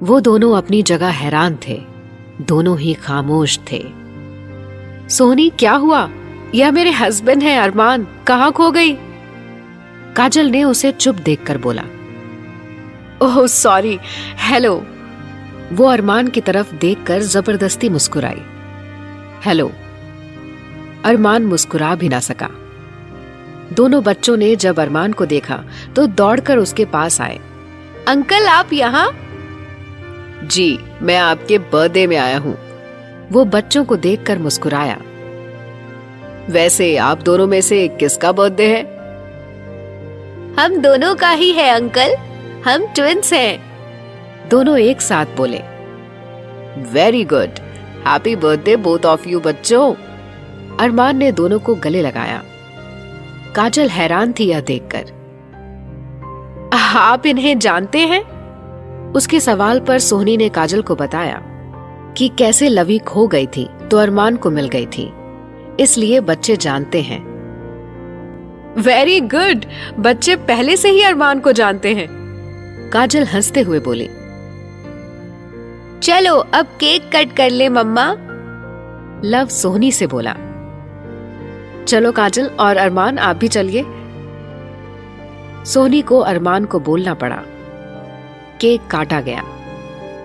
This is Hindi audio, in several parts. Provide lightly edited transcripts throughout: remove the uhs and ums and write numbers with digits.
वो दोनों अपनी जगह हैरान थे। दोनों ही खामोश थे। सोनी, क्या हुआ? यह मेरे हस्बैंड है अरमान, कहाँ खो गई? काजल ने उसे चुप देखकर बोला। Oh sorry, hello. वो अरमान की तरफ देखकर जबरदस्ती मुस्कुराई। हेलो। अरमान मुस्कुरा भी ना सका। दोनों बच्चों ने जब अरमान को देखा तो दौड़कर उसके पास आए। अंकल, आप यहाँ? जी, मैं आपके बर्थडे में आया हूँ। वो बच्चों को देखकर मुस्कुराया। वैसे आप दोनों में से किसका बर्थडे है? हम दोनों का ही है अंकल, हम ट्विंस हैं। दोनों एक साथ बोले। Very good, happy birthday both of you बच्चों। अरमान ने दोनों को गले लगाया। काजल हैरान थी यह देखकर। आप इन्हें जानते हैं? उसके सवाल पर सोहनी ने काजल को बताया कि कैसे लवी खो गई थी तो अरमान को मिल गई थी, इसलिए बच्चे जानते हैं। वेरी गुड, बच्चे पहले से ही अरमान को जानते हैं। काजल हंसते हुए बोली। चलो अब केक कट कर ले मम्मा। लव सोहनी से बोला। चलो काजल और अरमान, आप भी चलिए। सोहनी को अरमान को बोलना पड़ा। केक काटा गया,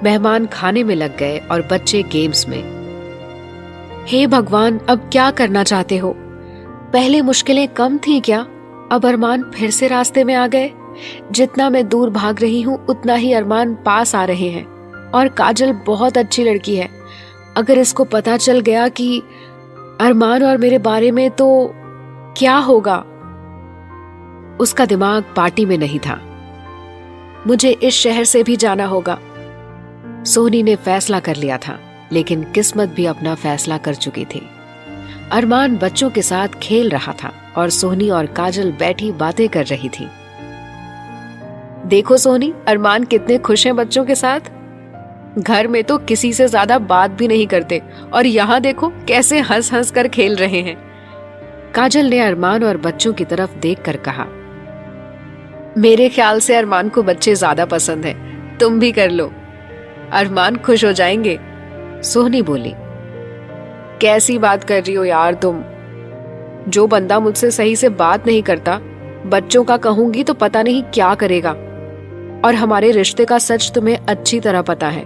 मेहमान खाने में लग गए और बच्चे गेम्स में। हे भगवान, अब क्या करना चाहते हो? पहले मुश्किलें कम थी क्या? अब अरमान फिर से रास्ते में आ गए। जितना मैं दूर भाग रही हूँ उतना ही अरमान पास आ रहे हैं। और काजल बहुत अच्छी लड़की है। अगर इसको पता चल गया कि अरमान और मेरे बारे में तो क्या होगा? उसका दिमाग पार्टी में नहीं था। मुझे इस शहर से भी जाना होगा। सोहनी ने फैसला कर लिया था, लेकिन किस्मत भी अपना फैसला कर चुकी थी। अरमान बच्चों के साथ खेल रहा था और सोहनी और काजल बैठी बातें कर रही थी। देखो सोहनी, अरमान कितने खुश हैं बच्चों के साथ। घर में तो किसी से ज्यादा बात भी नहीं करते और यहाँ देखो कैसे हंस हंस कर खेल रहे हैं। काजल ने अरमान और बच्चों की तरफ देखकर कहा। मेरे ख्याल से अरमान को बच्चे ज्यादा पसंद हैं, तुम भी कर लो, अरमान खुश हो जाएंगे। सोहनी बोली। कैसी बात कर रही हो यार तुम? जो बंदा मुझसे सही से बात नहीं करता, बच्चों का कहूंगी तो पता नहीं क्या करेगा। और हमारे रिश्ते का सच तुम्हें अच्छी तरह पता है।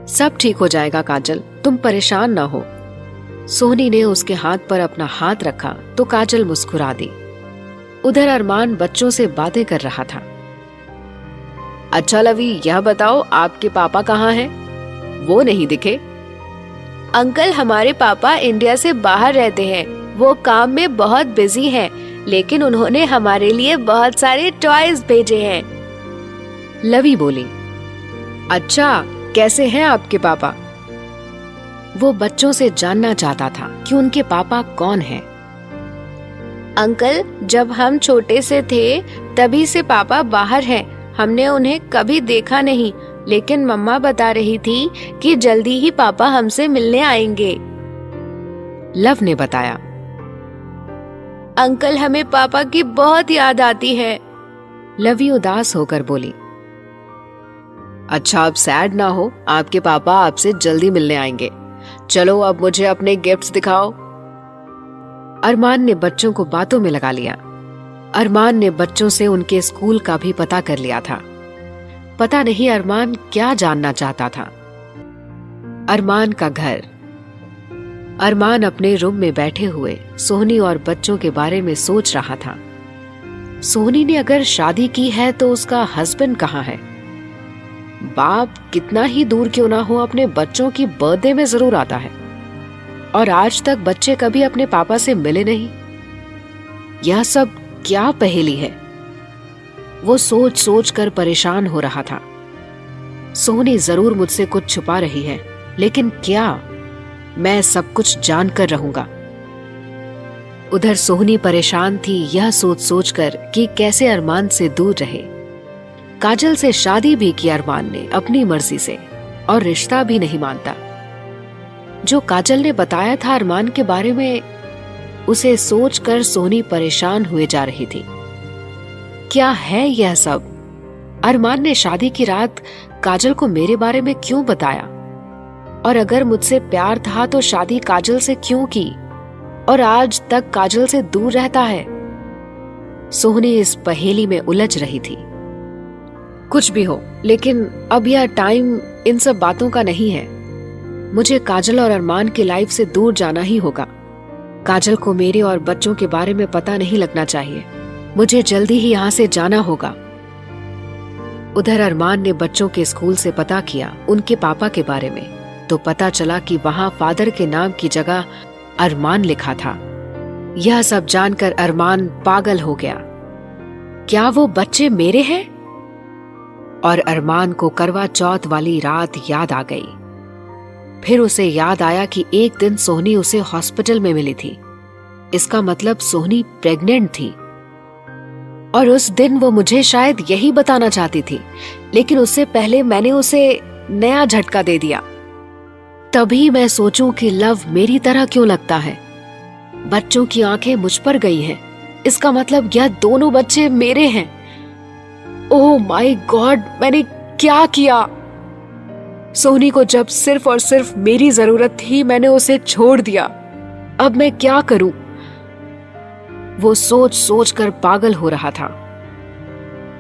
सब ठीक हो जाएगा काजल, तुम परेशान ना हो। सोहनी ने उसके हाथ पर अपना हाथ रखा तो काजल मुस्कुरा दी। उधर अरमान बच्चों से बातें कर रहा था। अच्छा लवी, यह बताओ आपके पापा कहाँ हैं? वो नहीं दिखे। अंकल, हमारे पापा इंडिया से बाहर रहते हैं। वो काम में बहुत बिजी हैं, लेकिन उन्होंने हमारे लिए बहुत सारे टॉयज भेजे हैं। लवी बोली। अच्छा, कैसे हैं आपके पापा? वो बच्चों से जानना चाहता था कि उनके पापा कौन हैं। अंकल, जब हम छोटे से थे तभी से पापा बाहर हैं। हमने उन्हें कभी देखा नहीं, लेकिन मम्मा बता रही थी कि जल्दी ही पापा हमसे मिलने आएंगे। लव ने बताया। अंकल, हमें पापा की बहुत याद आती है। लवी उदास होकर बोली। अच्छा, अब सैड ना हो, आपके पापा आपसे जल्दी मिलने आएंगे। चलो अब मुझे अपने गिफ्ट्स दिखाओ। अरमान ने बच्चों को बातों में लगा लिया। अरमान ने बच्चों से उनके स्कूल का भी पता कर लिया था। पता नहीं अरमान क्या जानना चाहता था। अरमान का घर। अरमान अपने रूम में बैठे हुए सोहनी और बच्चों के बारे में सोच रहा था। सोहनी ने अगर शादी की है तो उसका हस्बैंड कहाँ है? बाप कितना ही दूर क्यों ना हो, अपने बच्चों की बर्थडे में जरूर आता है। और आज तक बच्चे कभी अपने पापा से मिले नहीं। यह सब क्या पहेली है? वो सोच सोच कर परेशान हो रहा था। सोहनी जरूर मुझसे कुछ छुपा रही है, लेकिन क्या? मैं सब कुछ जान कर रहूंगा। उधर सोहनी परेशान थी यह सोच सोच कर कि कैसे अरमान से दूर रहे। काजल से शादी भी की अरमान ने अपनी मर्जी से, और रिश्ता भी नहीं मानता। जो काजल ने बताया था अरमान के बारे में, उसे सोचकर सोहनी परेशान हुए जा रही थी। क्या है यह सब? अरमान ने शादी की रात काजल को मेरे बारे में क्यों बताया? और अगर मुझसे प्यार था तो शादी काजल से क्यों की? और आज तक काजल से दूर रहता है। सोहनी इस पहेली में उलझ रही थी। कुछ भी हो, लेकिन अब यह टाइम इन सब बातों का नहीं है। मुझे काजल और अरमान की लाइफ से दूर जाना ही होगा। काजल को मेरे और बच्चों के बारे में पता नहीं लगना चाहिए। मुझे जल्दी ही यहाँ से जाना होगा। उधर अरमान ने बच्चों के स्कूल से पता किया उनके पापा के बारे में, तो पता चला कि वहाँ फादर के नाम की जगह अरमान लिखा था। यह सब जानकर अरमान पागल हो गया। क्या वो बच्चे मेरे हैं? और अरमान को करवा चौथ वाली रात याद आ गई। फिर उसे याद आया कि एक दिन सोहनी उसे हॉस्पिटल में मिली थी। इसका मतलब सोहनी प्रेग्नेंट थी। और उस दिन वो मुझे शायद यही बताना चाहती थी, लेकिन उससे पहले मैंने उसे नया झटका दे दिया। तभी मैं सोचूं कि लव मेरी तरह क्यों लगता है। बच्चों की आंखें मुझ पर गई हैं। इसका मतलब यह दोनों बच्चे मेरे हैं। ओह माय गॉड, मैंने क्या किया? सोहनी को जब सिर्फ और सिर्फ मेरी जरूरत थी, मैंने उसे छोड़ दिया। अब मैं क्या करूं? वो सोच सोच कर पागल हो रहा था।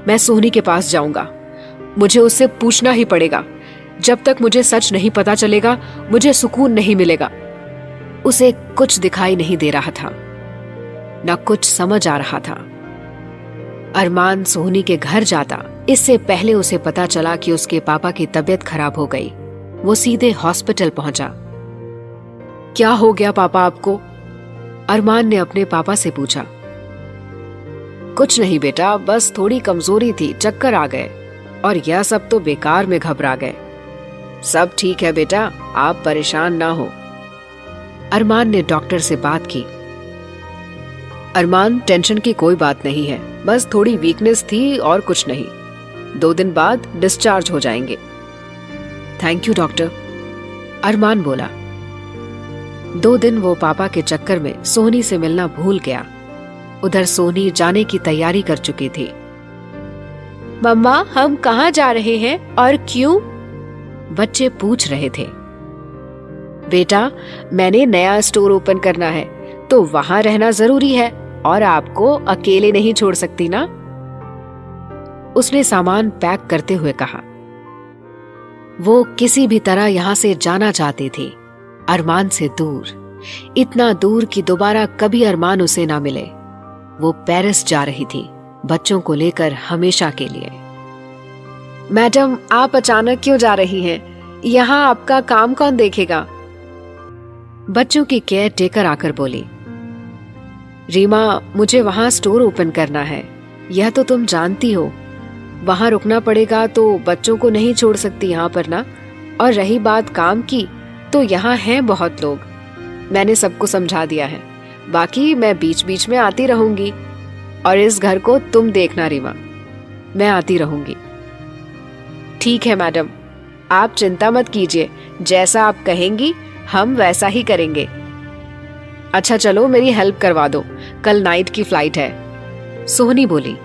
मैं सोहनी के पास जाऊंगा। मुझे उससे पूछना ही पड़ेगा। जब तक मुझे सच नहीं पता चलेगा, मुझे सुकून नहीं मिलेगा। उसे कुछ दिखाई नहीं दे रहा था, न कुछ समझ आ रहा था। अरमान सोहनी के घर जाता, इससे पहले उसे पता चला कि उसके पापा की तबीयत खराब हो गई। वो सीधे हॉस्पिटल पहुंचा। क्या हो गया पापा आपको? अरमान ने अपने पापा से पूछा। कुछ नहीं बेटा, बस थोड़ी कमजोरी थी, चक्कर आ गए, और यह सब तो बेकार में घबरा गए। सब ठीक है बेटा, आप परेशान ना हो। अरमान ने डॉक्टर से बात की। अरमान, टेंशन की कोई बात नहीं है, बस थोड़ी वीकनेस थी और कुछ नहीं। 2 दिन बाद डिस्चार्ज हो जाएंगे। थैंक यू डॉक्टर, अरमान बोला। 2 दिन वो पापा के चक्कर में सोहनी से मिलना भूल गया। उधर सोहनी जाने की तैयारी कर चुकी थी। मम्मा, हम कहाँ जा रहे हैं और क्यों? बच्चे पूछ रहे थे। बेटा, मैंने नया स्टोर ओपन करना है, तो वहां रहना जरूरी है, और आपको अकेले नहीं छोड़ सकती ना। उसने सामान पैक करते हुए कहा। वो किसी भी तरह यहां से जाना चाहती थी, अरमान से दूर, इतना दूर कि दोबारा कभी अरमान उसे ना मिले। वो पेरिस जा रही थी, बच्चों को लेकर हमेशा के लिए। मैडम, आप अचानक क्यों जा रही हैं? यहाँ आपका काम कौन देखेगा? बच्चों की केयर टेकर आकर बोली। रीमा, मुझे वहां स्टोर ओपन करना है, यह तो तुम जानती हो। वहां रुकना पड़ेगा तो बच्चों को नहीं छोड़ सकती यहाँ पर ना। और रही बात काम की, तो यहाँ हैं बहुत लोग, मैंने सबको समझा दिया है। बाकी मैं बीच बीच में आती रहूंगी, और इस घर को तुम देखना रीमा, मैं आती रहूंगी। ठीक है मैडम, आप चिंता मत कीजिए, जैसा आप कहेंगी हम वैसा ही करेंगे। अच्छा चलो, मेरी हेल्प करवा दो, कल नाइट की फ्लाइट है, सोहनी बोली।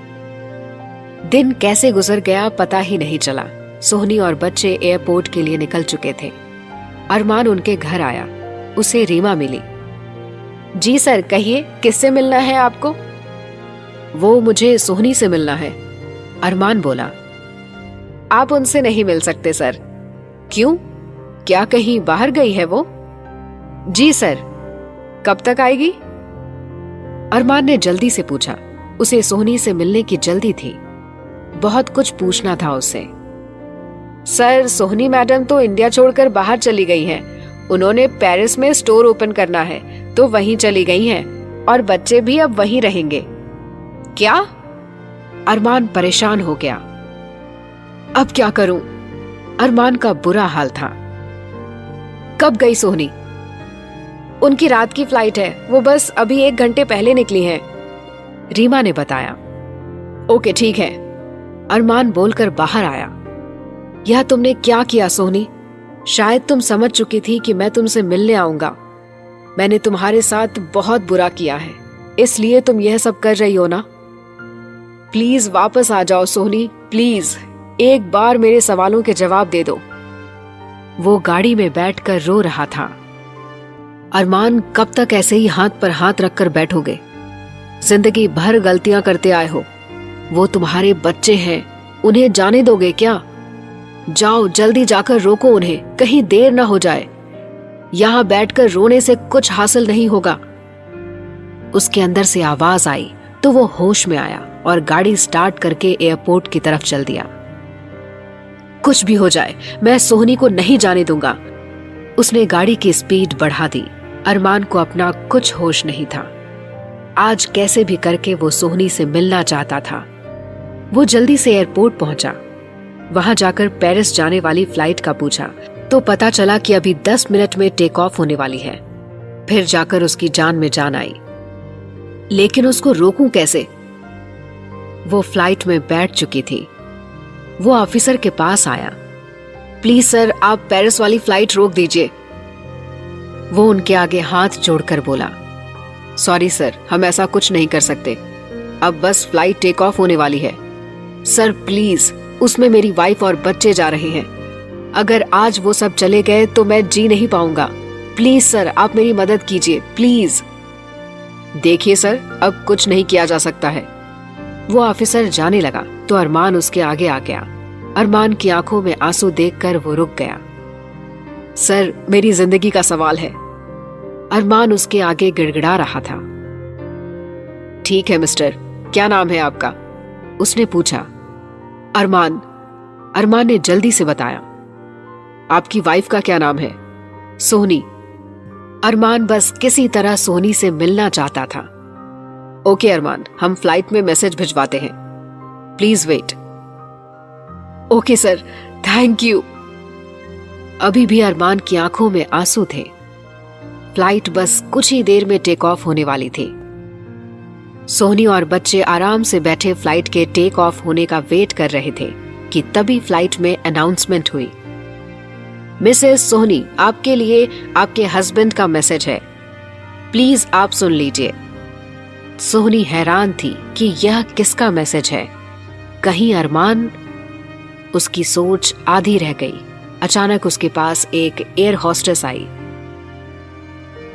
दिन कैसे गुजर गया पता ही नहीं चला। सोहनी और बच्चे एयरपोर्ट के लिए निकल चुके थे। अरमान उनके घर आया, उसे रीमा मिली। जी सर, कहिए, किससे मिलना है आपको? वो मुझे सोहनी से मिलना है, अरमान बोला। आप उनसे नहीं मिल सकते सर। क्यों? क्या कहीं बाहर गई है वो? जी सर। कब तक आएगी? अरमान ने जल्दी से पूछा। उसे सोहनी से मिलने की जल्दी थी, बहुत कुछ पूछना था उससे। सर, सोहनी मैडम तो इंडिया छोड़कर बाहर चली गई हैं। उन्होंने पेरिस में स्टोर ओपन करना है, तो वहीं चली गई हैं, और बच्चे भी अब वहीं रहेंगे। क्या? अरमान परेशान हो गया। अब क्या करूं? अरमान का बुरा हाल था। कब गई सोहनी? उनकी रात की फ्लाइट है, वो बस अभी 1 घंटे पहले निकली हैं, रीमा ने बताया। ओके ठीक है, अरमान बोलकर बाहर आया। यह तुमने क्या किया सोहनी? शायद तुम समझ चुकी थी कि मैं तुमसे मिलने आऊंगा। मैंने तुम्हारे साथ बहुत बुरा किया है, इसलिए तुम यह सब कर रही हो ना। प्लीज वापस आ जाओ सोहनी, प्लीज। एक बार मेरे सवालों के जवाब दे दो। वो गाड़ी में बैठकर रो रहा था। अरमान, कब तक ऐसे ही हाथ पर हाथ रखकर बैठोगे? जिंदगी भर गलतियां करते आए हो। वो तुम्हारे बच्चे हैं, उन्हें जाने दोगे क्या? जाओ, जल्दी जाकर रोको उन्हें, कहीं देर ना हो जाए। यहां बैठकर रोने से कुछ हासिल नहीं होगा। उसके अंदर से आवाज आई तो वो होश में आया और गाड़ी स्टार्ट करके एयरपोर्ट की तरफ चल दिया। कुछ भी हो जाए, मैं सोहनी को नहीं जाने दूंगा। उसने गाड़ी की स्पीड बढ़ा दी। अरमान को अपना कुछ होश नहीं था। आज कैसे भी करके वो सोहनी से मिलना चाहता था। वो जल्दी से एयरपोर्ट पहुंचा। वहां जाकर पेरिस जाने वाली फ्लाइट का पूछा तो पता चला कि अभी 10 मिनट में टेक ऑफ होने वाली है। फिर जाकर उसकी जान में जान आई। लेकिन उसको रोकूं कैसे? वो फ्लाइट में बैठ चुकी थी। वो ऑफिसर के पास आया। प्लीज सर, आप पेरिस वाली फ्लाइट रोक दीजिए। वो उनके आगे हाथ जोड़कर बोला, सॉरी सर, हम ऐसा कुछ नहीं कर सकते। अब बस फ्लाइट टेक ऑफ होने वाली है। सर प्लीज, उसमें मेरी वाइफ और बच्चे जा रहे हैं। अगर आज वो सब चले गए तो मैं जी नहीं पाऊंगा। प्लीज सर, आप मेरी मदद कीजिए, प्लीज। देखिए सर, अब कुछ नहीं किया जा सकता है। वो ऑफिसर जाने लगा तो अरमान उसके आगे आ गया। अरमान की आंखों में आंसू देखकर वो रुक गया। सर, मेरी जिंदगी का सवाल है। अरमान उसके आगे गिड़गिड़ा रहा था। ठीक है मिस्टर, क्या नाम है आपका? उसने पूछा। अरमान ने जल्दी से बताया। आपकी वाइफ का क्या नाम है? सोहनी। अरमान बस किसी तरह सोहनी से मिलना चाहता था। ओके अरमान, हम फ्लाइट में मैसेज भिजवाते हैं, please wait. Okay sir, thank you. अभी भी अरमान की आंखों में आंसू थे। फ्लाइट बस कुछ ही देर में टेक ऑफ होने वाली थी। सोहनी और बच्चे आराम से बैठे फ्लाइट के टेक ऑफ होने का वेट कर रहे थे कि तभी फ्लाइट में अनाउंसमेंट हुई। मिसेस सोहनी, आपके लिए आपके हस्बैंड का मैसेज है, प्लीज आप सुन लीजिए। सोहनी हैरान थी कि यह किसका मैसेज है। कहीं अरमान? उसकी सोच आधी रह गई। अचानक उसके पास एक एयर होस्टेस आई।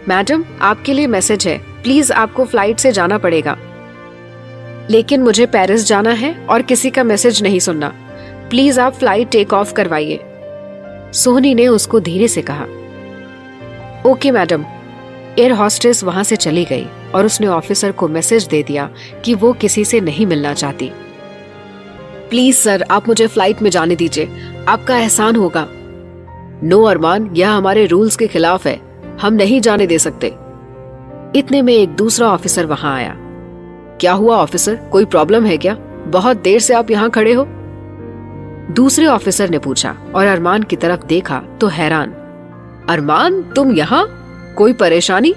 मैडम, आपके लिए मैसेज है, प्लीज आपको फ्लाइट से जाना पड़ेगा। लेकिन मुझे पेरिस जाना है और किसी का मैसेज नहीं सुनना। प्लीज आप फ्लाइट टेक ऑफ करवाइए। सोहनी ने उसको धीरे से कहा। Okay madam. एयर हॉस्टेस वहां से चली गई और उसने ऑफिसर को मैसेज दे दिया कि वो किसी से नहीं मिलना चाहती। प्लीज सर, आप मुझे फ्लाइट में जाने दीजिए, आपका एहसान होगा। नो अरमान, यह हमारे रूल्स के खिलाफ है, हम नहीं जाने दे सकते। इतने में एक दूसरा ऑफिसर वहां आया। क्या हुआ ऑफिसर, कोई प्रॉब्लम है क्या? बहुत देर से आप यहाँ खड़े हो? दूसरे ऑफिसर ने पूछा और अरमान की तरफ देखा तो हैरान। अरमान, तुम यहाँ? कोई परेशानी?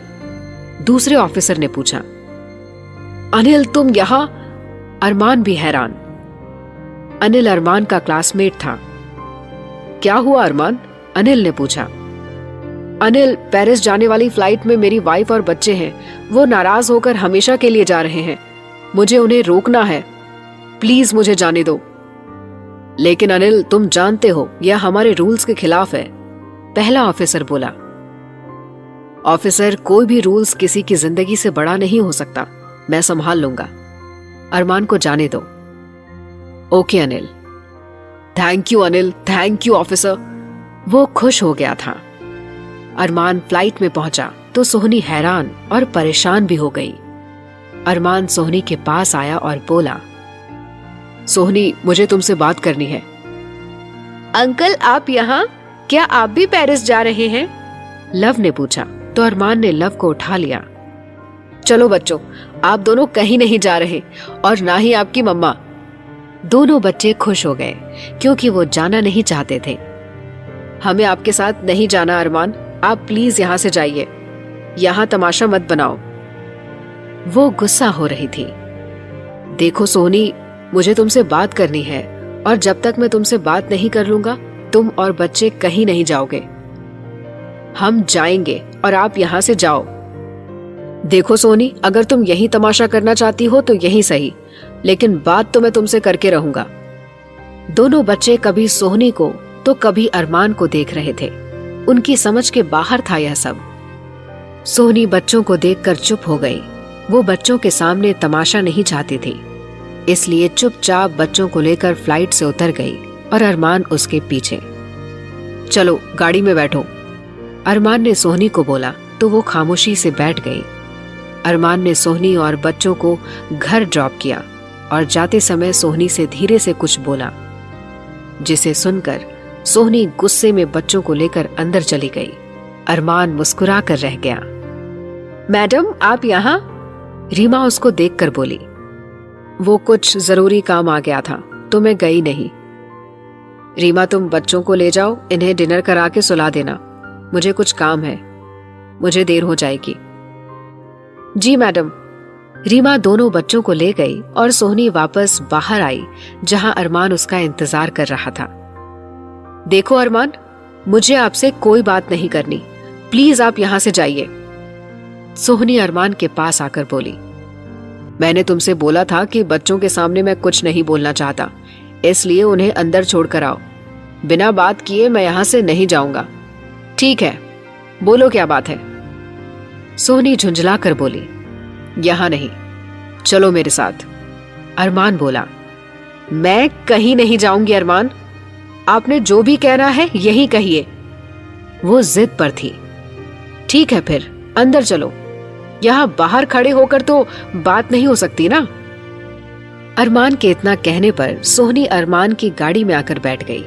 दूसरे ऑफिसर ने पूछा। अनिल, तुम यहाँ? अरमान भी हैरान। अनिल अरमान का क्लासमेट था। क्या हुआ अरमान? अनिल ने पूछा। अनिल, पेरिस जाने वाली फ्लाइट में मेरी वाइफ और बच्चे हैं। वो नाराज होकर हमेशा के लिए जा रहे हैं। मुझे उन्हें रोकना है, प्लीज मुझे जाने दो। लेकिन अनिल, तुम जानते हो यह हमारे रूल्स के खिलाफ है, पहला ऑफिसर बोला। ऑफिसर, कोई भी रूल्स किसी की जिंदगी से बड़ा नहीं हो सकता, मैं संभाल लूंगा। अरमान को जाने दो। Okay Anil. Thank you Anil, thank you officer. वो खुश हो गया था। अरमान फ्लाइट में पहुंचा तो सोहनी हैरान और परेशान भी हो गई। अरमान सोहनी के पास आया और बोला, सोहनी, मुझे तुमसे बात करनी है। अंकल, आप यहाँ? क्या आप भी पेरिस जा रहे हैं? लव ने पूछा तो अरमान ने लव को उठा लिया। चलो बच्चों, आप दोनों कहीं नहीं जा रहे और ना ही आपकी मम्मा। दोनों बच्चे खुश हो गए क्योंकि वो जाना नहीं चाहते थे। हमें आपके साथ नहीं जाना अरमान, आप प्लीज यहाँ से जाइए, यहाँ तमाशा मत बनाओ। वो गुस्सा हो रही थी। देखो सोहनी, मुझे तुमसे बात करनी है और जब तक मैं तुमसे बात नहीं कर लूंगा तुम और बच्चे कहीं नहीं जाओगे। हम जाएंगे और आप यहाँ से जाओ। देखो सोनी, अगर तुम यही तमाशा करना चाहती हो तो यही सही, लेकिन बात तो मैं तुमसे करके रहूंगा। दोनों बच्चे कभी सोहनी को तो कभी अरमान को देख रहे थे। उनकी समझ के बाहर था यह सब। सोहनी बच्चों को देखकर चुप हो गई। वो बच्चों के सामने तमाशा नहीं चाहती थी, इसलिए चुपचाप बच्चों को लेकर फ्लाइट से उतर गई और अरमान उसके पीछे। चलो गाड़ी में बैठो, अरमान ने सोहनी को बोला तो वो खामोशी से बैठ गई। अरमान ने सोहनी और बच्चों को घर ड्रॉप किया और जाते समय सोहनी से धीरे से कुछ बोला, जिसे सुनकर सोहनी गुस्से में बच्चों को लेकर अंदर चली गई। अरमान मुस्कुरा कर रह गया। मैडम आप यहाँ? रीमा उसको देखकर बोली। वो कुछ जरूरी काम आ गया था तो मैं गई नहीं। रीमा तुम बच्चों को ले जाओ, इन्हें डिनर करा के सुला देना, मुझे कुछ काम है, मुझे देर हो जाएगी। जी मैडम। रीमा दोनों बच्चों को ले गई और सोहनी वापस बाहर आई जहां अरमान उसका इंतजार कर रहा था। देखो अरमान, मुझे आपसे कोई बात नहीं करनी, प्लीज आप यहां से जाइए। सोहनी अरमान के पास आकर बोली, मैंने तुमसे बोला था कि बच्चों के सामने मैं कुछ नहीं बोलना चाहता, इसलिए उन्हें अंदर छोड़कर आओ। बिना बात किए मैं यहां से नहीं जाऊंगा। ठीक है, बोलो क्या बात है? सोहनी झुंझला कर बोली, यहां नहीं, चलो मेरे साथ। अरमान बोला, मैं कहीं नहीं जाऊंगी अरमान, आपने जो भी कहना है यही कहिए। वो जिद पर थी। ठीक है फिर अंदर चलो, यहां बाहर खड़े होकर तो बात नहीं हो सकती ना। अरमान के इतना कहने पर सोहनी अरमान की गाड़ी में आकर बैठ गई।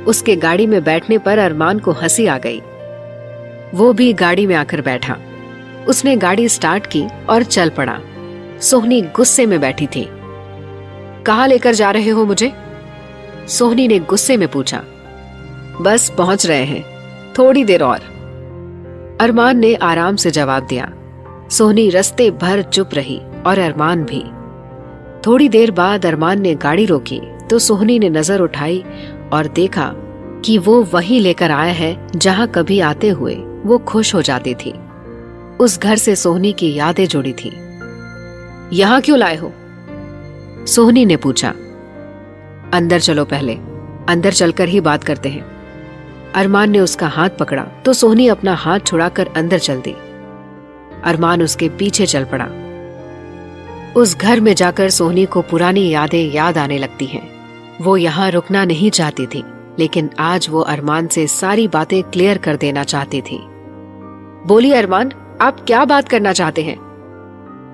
उसके गाड़ी में बैठने पर अरमान को हंसी आ गई। वो भी गाड़ी में आकर बैठा। उसने गाड़ी स्टार्ट की और चल पड़ा। सोहनी गुस्से में बैठी थी। कहाँ लेकर जा रहे हो मुझे? सोहनी ने गुस्से में पूछा। बस पहुंच रहे हैं, थोड़ी देर और, अरमान ने आराम से जवाब दिया। सोहनी रास्ते भर चुप रही और अरमान भी। थोड़ी देर बाद अरमान ने गाड़ी रोकी तो सोहनी ने नजर उठाई और देखा कि वो वहीं लेकर आया है जहां कभी आते हुए वो खुश हो जाती थी। उस घर से सोहनी की यादें जुड़ी थी। यहां क्यों लाए हो? सोहनी ने पूछा। अंदर चलो पहले, अंदर चलकर ही बात करते हैं। अरमान ने उसका हाथ पकड़ा तो सोहनी अपना हाथ छुड़ाकर अंदर चल दी। अरमान उसके पीछे चल पड़ा। उस घर में जाकर सोहनी को पुरानी यादें याद आने लगती हैं। वो यहाँ रुकना नहीं चाहती थी, लेकिन आज वो अरमान से सारी बातें क्लियर कर देना चाहती थी। बोली अरमान, आप क्या बात करना चाहते हैं?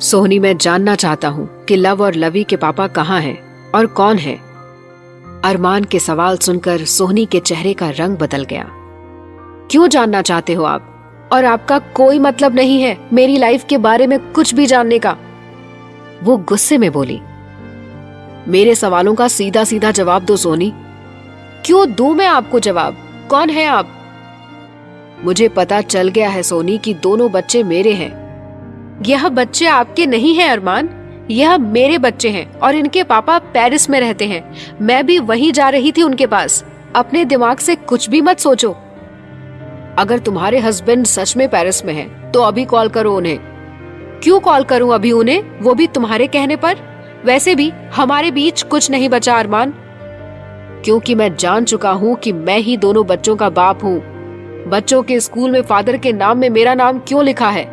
सोहनी, मैं जानना चाहता हूँ कि लव और लवी के पापा कहाँ हैं और कौन है? अरमान के सवाल सुनकर सोहनी के चेहरे का रंग बदल गया। क्यों जानना चाहते हो आप? और आपका कोई मतलब नहीं है मेरी लाइफ के बारे में कुछ भी जानने का। वो गुस्से में बोली। मेरे सवालों का सीधा सीधा जवाब दो सोहनी। क्यों दूं मैं आपको जवाब? कौन है आप? मुझे पता चल गया है सोनी कि दोनों बच्चे मेरे हैं। यह बच्चे आपके नहीं हैं अरमान, यह मेरे बच्चे हैं और इनके पापा पेरिस में रहते हैं। मैं भी वहीं जा रही थी उनके पास। अपने दिमाग से कुछ भी मत सोचो। अगर तुम्हारे हस्बैंड सच में पेरिस में हैं, तो अभी कॉल करो उन्हें। क्यों कॉल करूं अभी उन्हें, वो भी तुम्हारे कहने पर? वैसे भी हमारे बीच कुछ नहीं बचा अरमान, क्योंकि मैं जान चुका हूँ कि मैं ही दोनों बच्चों का बाप हूँ। बच्चों के स्कूल में फादर के नाम में मेरा नाम क्यों लिखा है?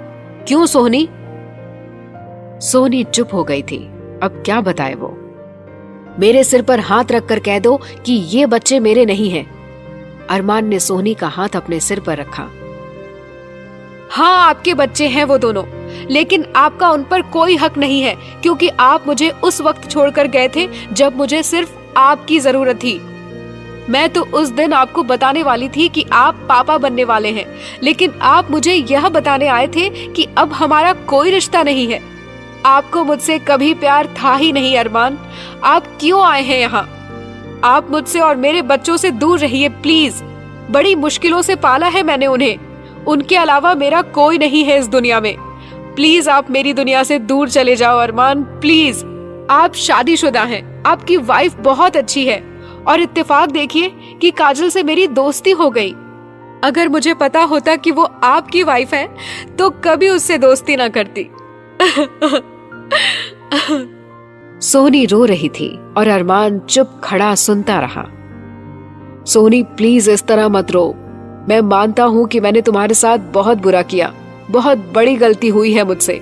क्यों सोहनी? सोहनी चुप हो गई थी। अब क्या बताए वो? मेरे सिर पर हाथ रखकर कह दो कि ये बच्चे मेरे नहीं हैं। अरमान ने सोहनी का हाथ अपने सिर पर रखा। हाँ, आपके बच्चे हैं वो दोनों, लेकिन आपका उन पर कोई हक नहीं है, क्योंकि आप मुझे उस वक्त छोड़कर गए थे जब मुझे सिर्फ आपकी जरूरत थी। मैं तो उस दिन आपको बताने वाली थी कि आप पापा बनने वाले हैं, लेकिन आप मुझे यह बताने आए थे कि अब हमारा कोई रिश्ता नहीं है। आपको मुझसे कभी प्यार था ही नहीं अरमान। आप क्यों आए हैं यहाँ? आप मुझसे और मेरे बच्चों से दूर रहिए प्लीज। बड़ी मुश्किलों से पाला है मैंने उन्हें। उनके अलावा मेरा कोई नहीं है इस दुनिया में। प्लीज आप मेरी दुनिया से दूर चले जाओ अरमान, प्लीज। आप शादीशुदा हैं, आपकी वाइफ बहुत अच्छी है और इत्तेफाक देखिए कि काजल से मेरी दोस्ती हो गई। अगर मुझे पता होता कि वो आपकी वाइफ है तो कभी उससे दोस्ती ना करती। सोहनी रो रही थी और अरमान चुप खड़ा सुनता रहा। सोहनी प्लीज इस तरह मत रो। मैं मानता हूं कि मैंने तुम्हारे साथ बहुत बुरा किया, बहुत बड़ी गलती हुई है मुझसे,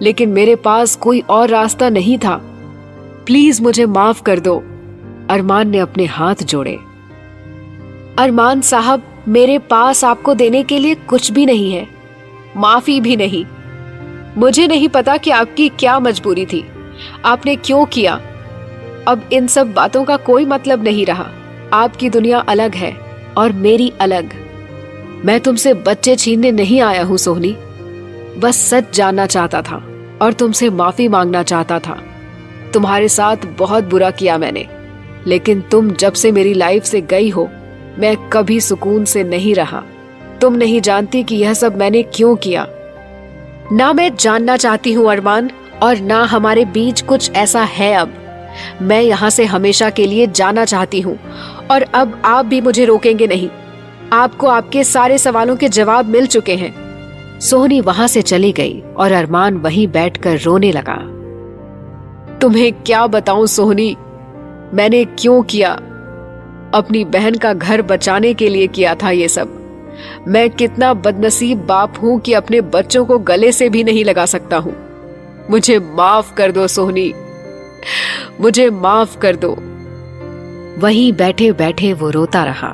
लेकिन मेरे पास कोई और रास्ता नहीं था। प्लीज मुझे माफ कर दो। अरमान ने अपने हाथ जोड़े। अरमान साहब, मेरे पास आपको देने के लिए कुछ भी नहीं है, माफी भी नहीं। मुझे नहीं पता कि आपकी क्या मजबूरी थी, आपने क्यों किया। अब इन सब बातों का कोई मतलब नहीं रहा। आपकी दुनिया अलग है और मेरी अलग। मैं तुमसे बच्चे छीनने नहीं आया हूं सोहनी, बस सच जानना चाहता था और तुमसे माफी मांगना चाहता था। तुम्हारे साथ बहुत बुरा किया मैंने, लेकिन तुम जब से मेरी लाइफ से गई हो मैं कभी सुकून से नहीं रहा। तुम नहीं जानती कि यह सब मैंने क्यों किया। ना मैं जानना चाहती हूँ अरमान, और ना हमारे बीच कुछ ऐसा है अब। मैं यहाँ से हमेशा के लिए जाना चाहती हूँ और अब आप भी मुझे रोकेंगे नहीं। आपको आपके सारे सवालों के जवाब मिल चुके हैं। सोहनी वहां से चली गई और अरमान वहीं बैठकर रोने लगा। तुम्हें क्या बताऊं सोहनी, मैंने क्यों किया। अपनी बहन का घर बचाने के लिए किया था ये सब। मैं कितना बदनसीब बाप हूं कि अपने बच्चों को गले से भी नहीं लगा सकता हूं। मुझे माफ कर दो सोहनी, मुझे माफ कर दो। वहीं बैठे बैठे वो रोता रहा।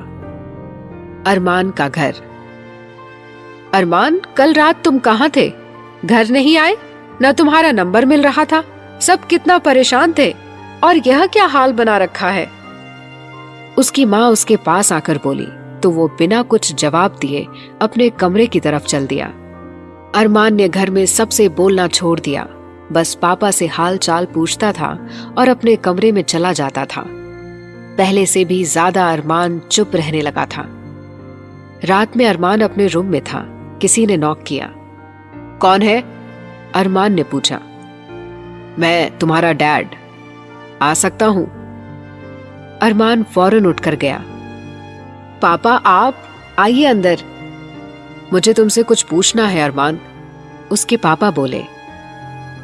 अरमान का घर। अरमान, कल रात तुम कहाँ थे? घर नहीं आए, न तुम्हारा नंबर मिल रहा था। सब कितना परेशान थे, और यह क्या हाल बना रखा है। उसकी माँ उसके पास आकर बोली तो वो बिना कुछ जवाब दिए अपने कमरे की तरफ चल दिया। अरमान ने घर में सबसे बोलना छोड़ दिया, बस पापा से हाल चाल पूछता था और अपने कमरे में चला जाता था। पहले से भी ज्यादा अरमान चुप रहने लगा था। रात में अरमान अपने रूम में था, किसी ने नॉक किया। कौन है? अरमान ने पूछा। मैं तुम्हारा डैड, आ सकता हूं? अरमान फौरन उठकर गया। पापा आप आइए अंदर, मुझे तुमसे कुछ पूछना है अरमान। उसके पापा बोले।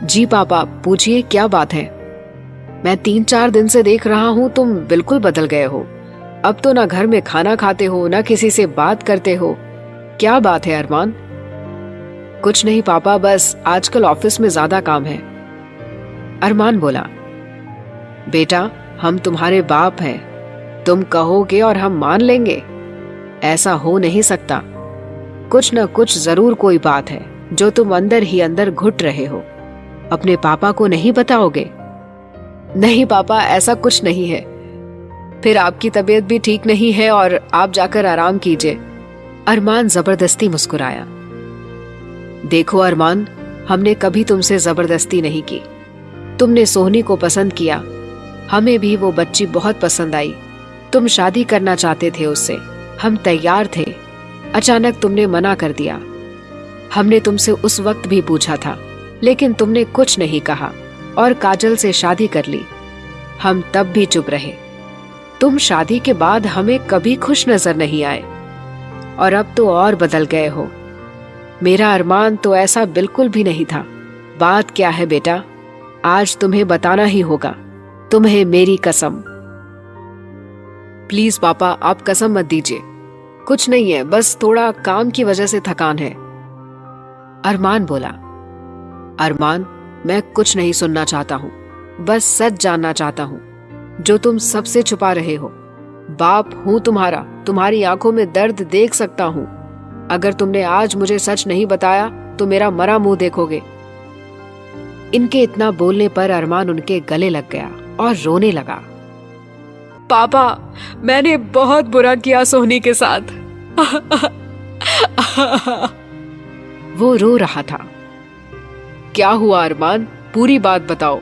जी पापा, पूछिए क्या बात है। मैं 3-4 दिन से देख रहा हूं तुम बिल्कुल बदल गए हो। अब तो ना घर में खाना खाते हो, ना किसी से बात करते हो। क्या बात है अरमान? कुछ नहीं पापा, बस आजकल ऑफिस में ज्यादा काम है। अरमान बोला। बेटा, हम तुम्हारे बाप हैं, तुम कहोगे और हम मान लेंगे? ऐसा हो नहीं सकता। कुछ न कुछ जरूर कोई बात है जो तुम अंदर ही अंदर घुट रहे हो। अपने पापा को नहीं बताओगे? नहीं पापा, ऐसा कुछ नहीं है। फिर आपकी तबीयत भी ठीक नहीं है और आप जाकर आराम कीजिए। अरमान जबरदस्ती मुस्कुराया। देखो अरमान, हमने कभी तुमसे जबरदस्ती नहीं की। तुमने सोहनी को पसंद किया, हमें भी वो बच्ची बहुत पसंद आई। तुम शादी करना चाहते थे उससे, हम तैयार थे। अचानक तुमने मना कर दिया। हमने तुमसे उस वक्त भी पूछा था, लेकिन तुमने कुछ नहीं कहा और काजल से शादी कर ली। हम तब भी चुप रहे। तुम शादी के बाद हमें कभी खुश नजर नहीं आए, और अब तो और बदल गए हो। मेरा अरमान तो ऐसा बिल्कुल भी नहीं था। बात क्या है बेटा, आज तुम्हें बताना ही होगा। तुम्हें मेरी कसम। प्लीज पापा, आप कसम मत दीजिए। कुछ नहीं है, बस थोड़ा काम की वजह से थकान है। अरमान बोला। अरमान, मैं कुछ नहीं सुनना चाहता हूँ, बस सच जानना चाहता हूँ जो तुम सबसे छुपा रहे हो। बाप हूं तुम्हारा, तुम्हारी आंखों में दर्द देख सकता हूँ। अगर तुमने आज मुझे सच नहीं बताया तो मेरा मरा मुंह देखोगे। इनके इतना बोलने पर अरमान उनके गले लग गया और रोने लगा। पापा, मैंने बहुत बुरा किया सोहनी के साथ। वो रो रहा था। क्या हुआ अरमान, पूरी बात बताओ।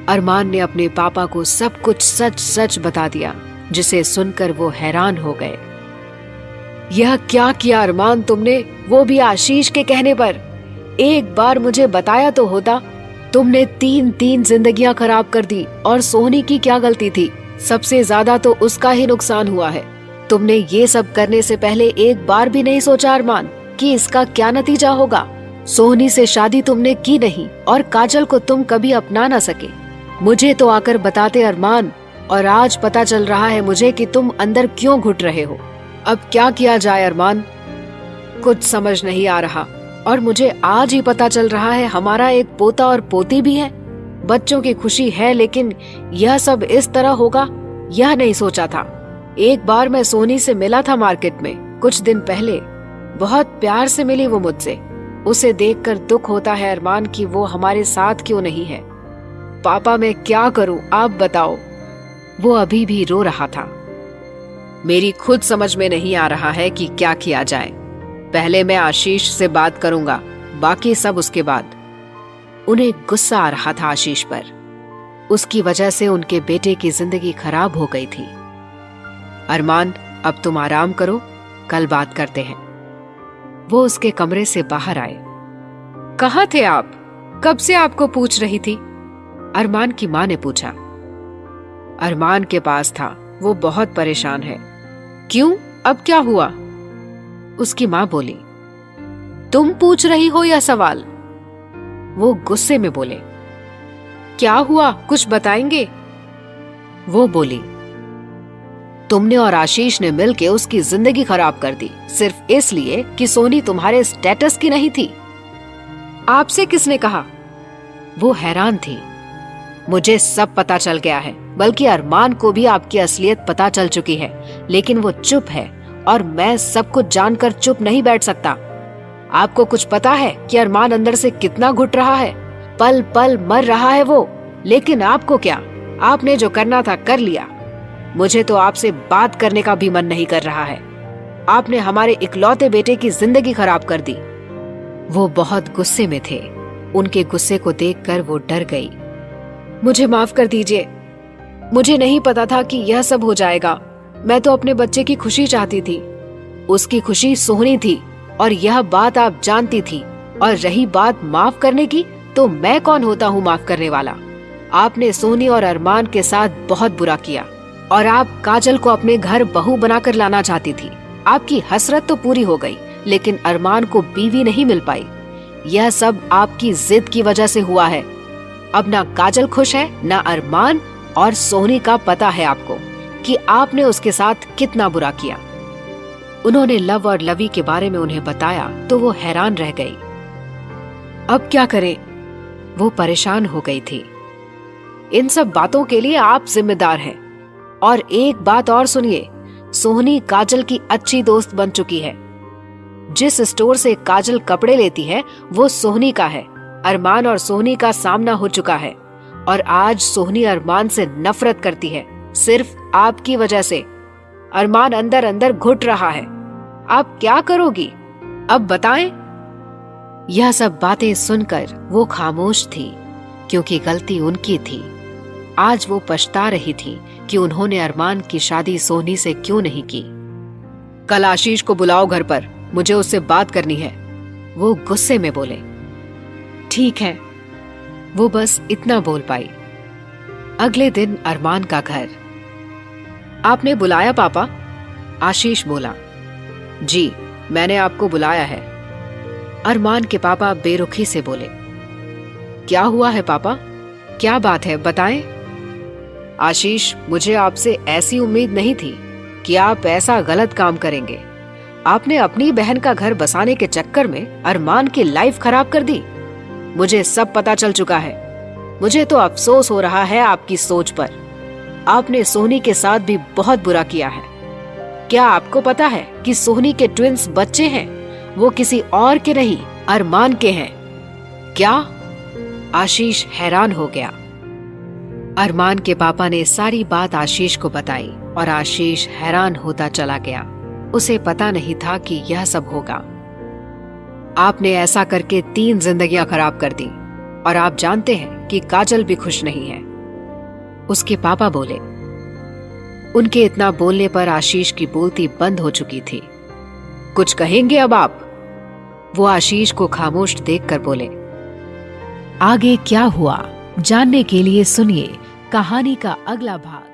अरमान ने अपने पापा को सब कुछ सच सच बता दिया, जिसे सुनकर वो हैरान हो गए। यह क्या किया अरमान तुमने, वो भी आशीष के कहने पर? एक बार मुझे बताया तो होता। तुमने 3 जिंदगियां खराब कर दी, और सोहनी की क्या गलती थी? सबसे ज्यादा तो उसका ही नुकसान हुआ है। तुमने ये सब करने से पहले एक बार भी नहीं सोचा अरमान कि इसका क्या नतीजा होगा? सोहनी से शादी तुमने की नहीं और काजल को तुम कभी अपना ना सके। मुझे तो आकर बताते अरमान, और आज पता चल रहा है मुझे कि तुम अंदर क्यों घुट रहे हो। अब क्या किया जाए अरमान, कुछ समझ नहीं आ रहा। और मुझे आज ही पता चल रहा है हमारा एक पोता और पोती भी है। बच्चों की खुशी है, लेकिन यह सब इस तरह होगा यह नहीं सोचा था। एक बार मैं सोनी से मिला था मार्केट में कुछ दिन पहले। बहुत प्यार से मिली वो मुझसे। उसे देखकर दुख होता है अरमान कि वो हमारे साथ क्यों नहीं है। पापा मैं क्या करूं, आप बताओ। वो अभी भी रो रहा था। मेरी खुद समझ में नहीं आ रहा है कि क्या किया जाए। पहले मैं आशीष से बात करूंगा, बाकी सब उसके बाद। उन्हें गुस्सा आ रहा था आशीष पर। उसकी वजह से उनके बेटे की जिंदगी खराब हो गई थी। अरमान अब तुम आराम करो, कल बात करते हैं। वो उसके कमरे से बाहर आए। कहाँ थे आप? कब से आपको पूछ रही थी? अरमान की मां ने पूछा। अरमान के पास था, वो बहुत परेशान है। क्यों, अब क्या हुआ? उसकी मां बोली। तुम पूछ रही हो यह सवाल? वो गुस्से में बोले। क्या हुआ, कुछ बताएंगे? वो बोली, तुमने और आशीष ने मिलके उसकी जिंदगी खराब कर दी, सिर्फ इसलिए कि सोनी तुम्हारे स्टेटस की नहीं थी। आपसे किसने कहा? वो हैरान थी। मुझे सब पता चल गया है, बल्कि अरमान को भी आपकी असलियत पता चल चुकी है, लेकिन वो चुप है और मैं सब कुछ जानकर चुप नहीं बैठ सकता। आपको कुछ पता है कि अरमान अंदर से कितना घुट रहा है? पल पल मर रहा है वो। लेकिन आपको क्या, आपने जो करना था कर लिया। मुझे तो आपसे बात करने का भी मन नहीं कर रहा है। आपने हमारे इकलौते बेटे की जिंदगी खराब कर दी। वो बहुत गुस्से में थे। उनके गुस्से को देखकर वो डर गई। मुझे माफ कर दीजिए, मुझे नहीं पता था कि यह सब हो जाएगा। मैं तो अपने बच्चे की खुशी चाहती थी। उसकी खुशी सोहनी थी और यह बात आप जानती थी। और रही बात माफ करने की, तो मैं कौन होता हूँ माफ करने वाला। आपने सोनी और अरमान के साथ बहुत बुरा किया और आप काजल को अपने घर बहू बनाकर लाना चाहती थी। आपकी हसरत तो पूरी हो गई, लेकिन अरमान को बीवी नहीं मिल पाई। यह सब आपकी जिद की वजह से हुआ है। अब ना काजल खुश है, ना अरमान, और सोनी का पता है आपको कि आपने उसके साथ कितना बुरा किया। उन्होंने लव और लवी के बारे में उन्हें बताया तो वो हैरान रह गई। अब क्या करें? वो परेशान हो गई थी। इन सब बातों के लिए आप जिम्मेदार हैं। और एक बात और सुनिए, सोहनी काजल की अच्छी दोस्त बन चुकी है। जिस स्टोर से काजल कपड़े लेती है वो सोहनी का है। अरमान और सोहनी का सामना हो चुका है और आज सोहनी अरमान से नफरत करती है, सिर्फ आपकी वजह से। अरमान अंदर अंदर घुट रहा है। आप क्या करोगी? अब बताएं। यह सब बातें सुनकर वो खामोश थी, क्योंकि गलती उनकी थी। आज वो पछता रही थी कि उन्होंने अरमान की शादी सोहनी से क्यों नहीं की। कल आशीष को बुलाओ घर पर, मुझे उससे बात करनी है। वो गुस्से में बोले। ठीक है। वो बस इतना बोल पाई। अगले दिन अरमान का घर। आपने बुलाया पापा? आशीष बोला। जी, मैंने आपको बुलाया है। अरमान के पापा बेरुखी से बोले। क्या हुआ है पापा? क्या बात है, बताएं। आशीष, मुझे आपसे ऐसी उम्मीद नहीं थी कि आप ऐसा गलत काम करेंगे। आपने अपनी बहन का घर बसाने के चक्कर में अरमान की लाइफ खराब कर दी। मुझे सब पता चल चुका है। मुझे तो अफसोस हो रहा है आपकी सोच पर। आपने सोहनी के साथ भी बहुत बुरा किया है। क्या आपको पता है कि सोहनी के ट्विंस बच्चे हैं? वो किसी और के नहीं, अरमान के हैं। क्या? आशीष हैरान हो गया। अरमान के पापा ने सारी बात आशीष को बताई और आशीष हैरान होता चला गया। उसे पता नहीं था कि यह सब होगा। आपने ऐसा करके 3 जिंदगियां खराब कर दी और आप जानते हैं कि काजल भी खुश नहीं है। उसके पापा बोले। उनके इतना बोलने पर आशीष की बोलती बंद हो चुकी थी। कुछ कहेंगे अब आप? वो आशीष को खामोश देखकर बोले। आगे क्या हुआ जानने के लिए सुनिए कहानी का अगला भाग।